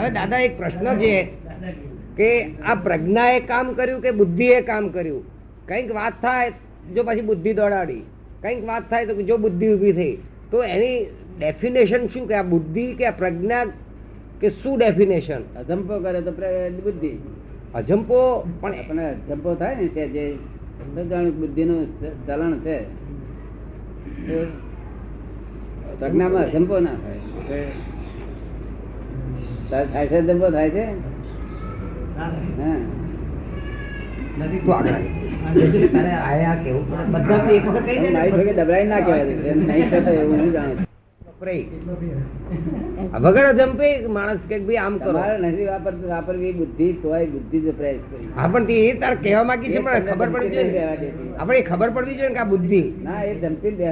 હવે દાદા એક પ્રશ્ન છે કે આ પ્રજ્ઞાએ કામ કર્યું કે બુદ્ધિએ કામ કર્યું? કંઈક વાત થાય જો પછી બુદ્ધિ દોડાડી, કંઈક વાત થાય તો જો બુદ્ધિ ઊભી થઈ, તો એની ડેફિનેશન શું કે આ બુદ્ધિ કે આ પ્રજ્ઞા કે શું ડેફિનેશન? અજંપો કરે તો બુદ્ધિ. અજંપો પણ આપણે અજંપો થાય ને તે જે બુદ્ધિનું ચલણ છે પ્રજ્ઞામાં અજંપો ના થાય. થાય છે અજંપો થાય છે. હા ડબરાઈ ના કહેવાય. વગર અજંપે માણસ કે ભાઈ આમ કરો નથી વાપરવી બુદ્ધિ તોય બુદ્ધિ જ વપરાય. હા પણ એ તાર કહેવા માંગી છે પણ ખબર પડવી જોઈએ, આપણે ખબર પડવી જોઈએ કે આ બુદ્ધિ ના એ જંપી દે.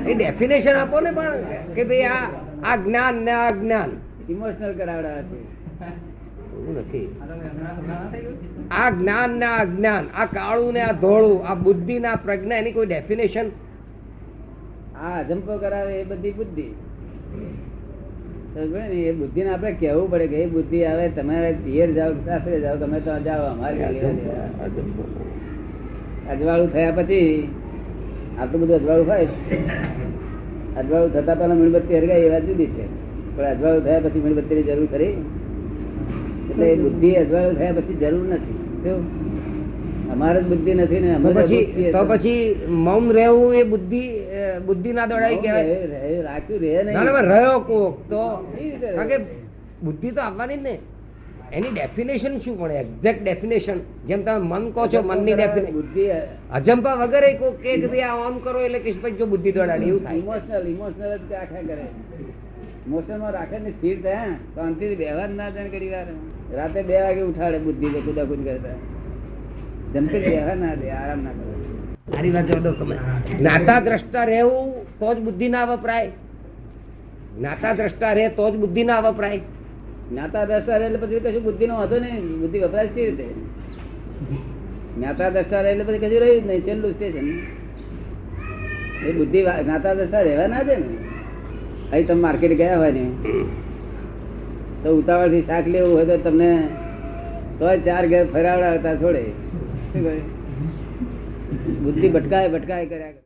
એ ડેફિનેશન આપો ને પણ કે ભાઈ આ જ્ઞાન ને આ જ્ઞાન ઇમોશનલ કરાવડા છે. એવું નથી. આ જ્ઞાન ને આ જ્ઞાન, આ કાળું ને આ ધોળું, આ બુદ્ધિ ને આ પ્રજ્ઞા, એની કોઈ ડેફિનેશન? આ અજંપો કરાવે એ બધી બુદ્ધિ. એ બુદ્ધિ ને આપડે કેવું પડે કે એ બુદ્ધિ આવે તમારે પિયર જાઓ સાસરે જાઓ તમે તો જાઓ અમારે અજવાળું થયા પછી આટલું બધું અજવાળું હોય, અજવાળું થતા પહેલા મીણબત્તી હરગાય એ વાત જુદી છે, પણ અજવાળું થયા પછી મીણબત્તી ની જરૂર ખરી? એટલે એ બુદ્ધિ અજવાળું થયા પછી જરૂર નથી. અમારે જ બુદ્ધિ નથી ને અમે તો પછી મૌન રહેવું એ બુદ્ધિ બુદ્ધિ ના દોડાઈ કહેવાય? રાખ્યું રે નહીં રહ્યો કોક તો, કારણ કે બુદ્ધિ તો આવવાની જ ને. એની ડેફિનેશન શું પડે? એક્ઝેક્ટ ડેફિનેશન જેમ તમે મન કહો છો, મનની ડેફિનેશન બુદ્ધિ અજંપા વગર કોક કે ભાઈ આ ઓમ કરો એટલે કે પછી જો બુદ્ધિ દોડાડી એવું થાય. ઇમોશનલ જ આખા કરે. મોશન માં રાખે ને સ્થિર થયા શાંતિથી વ્યવહાર ના જાય. ઘણી વાર રાતે 2 વાગે ઉઠાડે બુદ્ધિ કુદાકુદ કરતા. જંપી વ્યવહાર ના દે, આરામ ના કરે. સારી વાત જો તમે જ્ઞાતા દ્રષ્ટા રહેવું તો જ બુદ્ધિ ના વપરાય. જ્ઞાતા દ્રષ્ટા રહે તો જ બુદ્ધિ ના વપરાય. જ્ઞાતા દ્રષ્ટા રહે એટલે પછી કશું બુદ્ધિ નો વાંધો નહીં. બુદ્ધિ વપરાય કેવી રીતે? જ્ઞાતા દ્રષ્ટા રહે એટલે પછી કશું રહ્યું જ નહીં. છેલ્લું સ્ટેશન એ બુદ્ધિ જ્ઞાતા દ્રષ્ટા રહેવા ના દે ને. અહીં તમે માર્કેટ ગયા હોય ને તો ઉતાવળ થી શાક લેવું હોય તો તમને તો 4 ઘેર ફરાવડાવતા છોડે. બુદ્ધિ ભટકાય કર્યા.